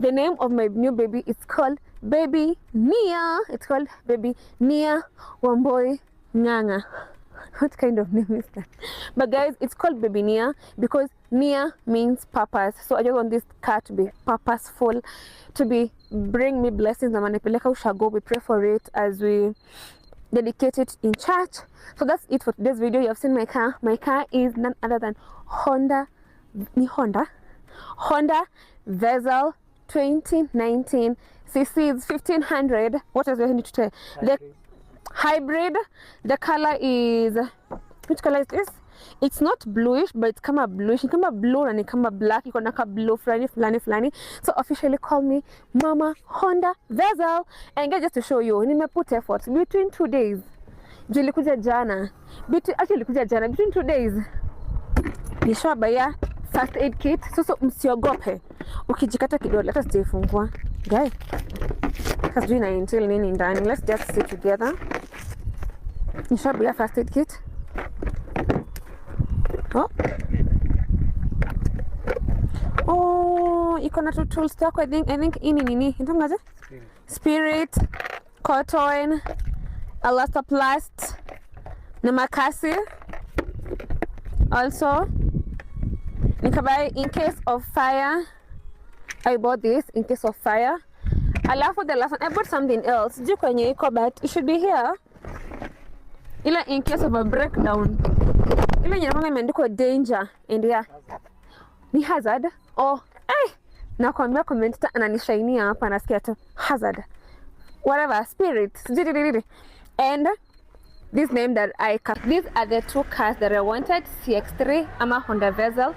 The name of my new baby is called Baby Nia. It's called Baby Nia Wamboi Nganga. What kind of name is that? But guys, it's called Baby Nia because Nia means purpose. So I just want this car to be purposeful, to be bring me blessings. We pray for it as we dedicate it in church. So that's it for today's video. You have seen my car. My car is none other than Honda Vezel 2019. CC is 1500. What else do I need to tell? The hybrid. The color is, which color is this? It's not bluish, but it's kama bluish. It's kama blue and it's kama black. You can naka blue flani. So officially call me Mama Honda Vezel. And guys, just to show you, nimeput effort between 2 days. Jilikuja jana. Between 2 days. Nishabaya first aid kit. So msiogope. Ukijikata kidole, let us jifungua. Guys, let's do until nini ndani. Let's just sit together. Nishabaya first aid kit. Oh, iko na tools tako. I think ini nini intangaje? Spirit, cotton, elastoplast, na makasi. Also, nikabai in case of fire. I bought this in case of fire. Alafu the last one, I bought something else. Sijui kwenye iko, but it should be here. Ila in case of a breakdown. Ila nyinapanga imeandikwa danger and yeah. Ni hazard. Oh, nakwambia commentator ananishainia hapa nasikia tu hazard. Whatever, spirit. And this name that I kept. These are the two cars that I wanted, CX3 ama Honda Vezel.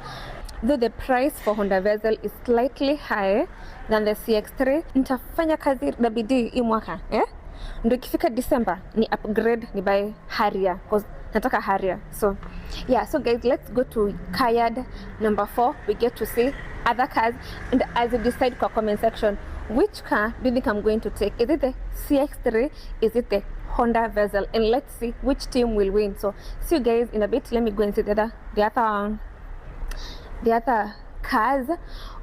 Though the price for Honda Vezel is slightly higher than the CX3, nitafanya kazi na bidii hii mwaka, Ndio ikifika December ni upgrade, ni buy Harrier because nataka Harrier. So yeah, so guys, let's go to car yard number 4. We get to see other cars, and as you decide kwa comment section, which car do you think I'm going to take? Is it the CX3? Is it the Honda Vezel? And let's see which team will win. So see you guys in a bit. Let me go and see the other cars.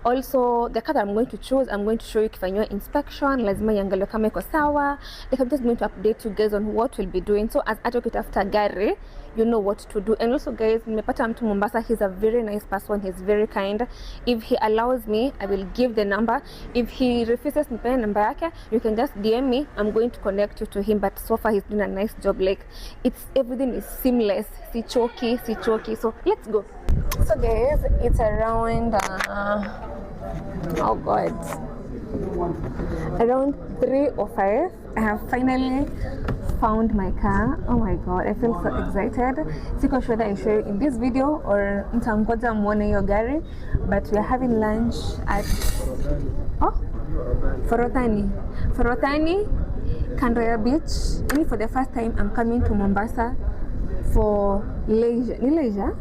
Also, the car that I'm going to choose, I'm going to show you kifanywa inspection, lazima iangaliwe kama iko sawa. Like, I'm just going to update you guys on what we'll be doing. So as advocate after gari, you know what to do. And also guys, nimepata mtu Mombasa. He's a very nice person. He's very kind. If he allows me, I will give the number. If he refuses nipeane number yake, you can just DM me. I'm going to connect you to him. But so far he's doing a nice job. Like, it's everything is seamless. Si choky. So let's go. So guys, it's around oh god, around 3 or 5. I have finally found my car. Oh my god, I feel so excited. Siko sure that I show you in this video or mtangoja muone hiyo gari, but we are having lunch at Forotani Kandaya Beach. And for the first time I'm coming to Mombasa for leisure.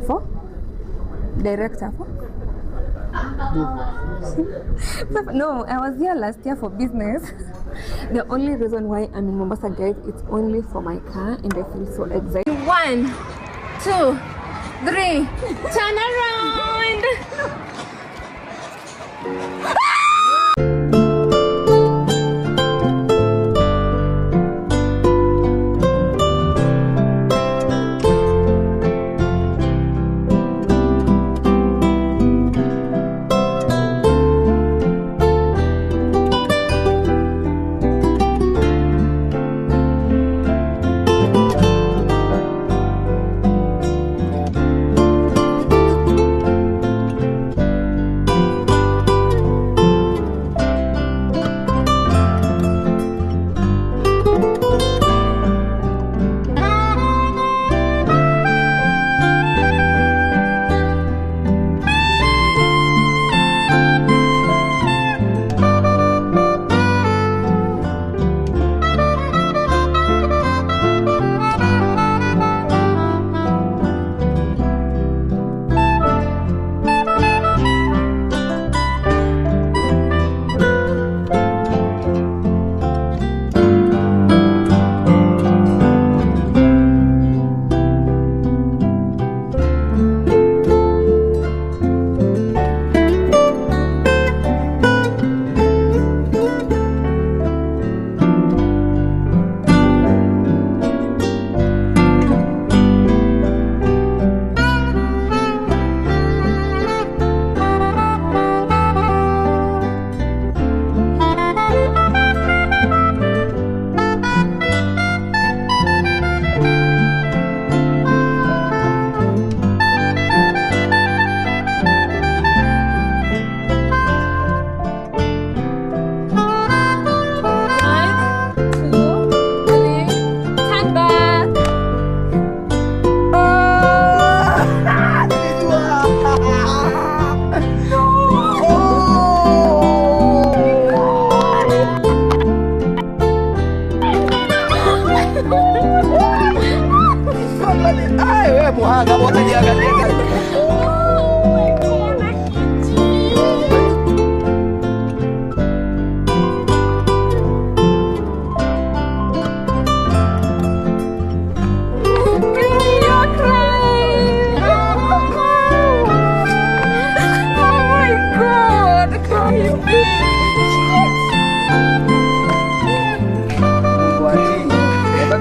For director for no, I was here last year for business. The only reason why I'm in Mombasa, guys, it's only for my car, and I feel so excited. 1, 2, 3, turn around.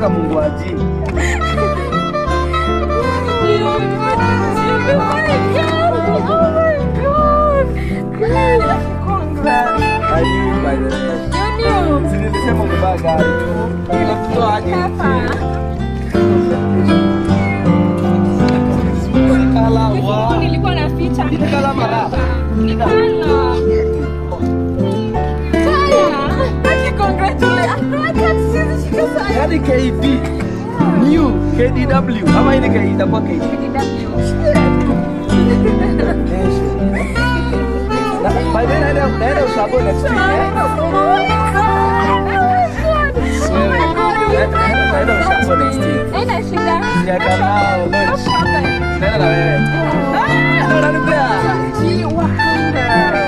Mungu aji. Nilikuwa naficha. Yaani KD New KDW ama ile itakuwa KDW. By then naenda ushago next week. Naenda ushago next week. Haina shida. Ya kama lunch. Naenda na wewe. Ndio unanipea. Gee Nganga.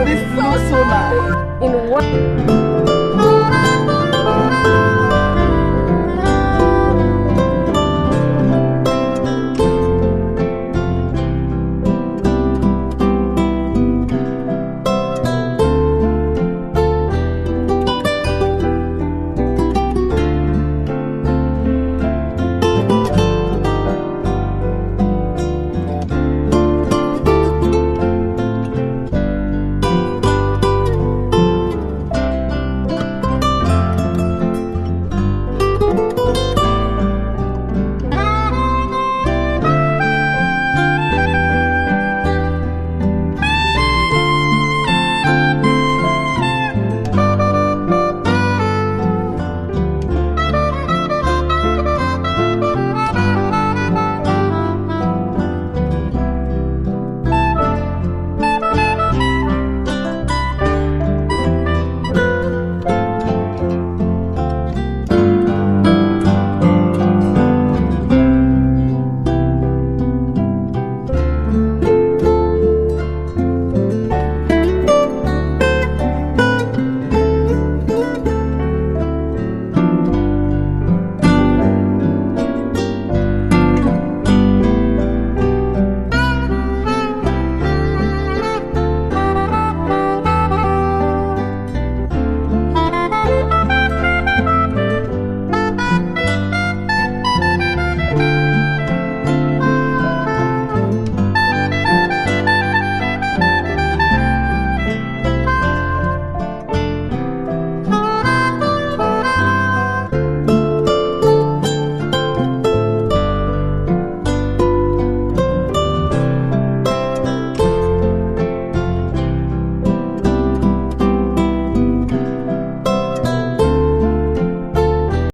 This is so nice. In what?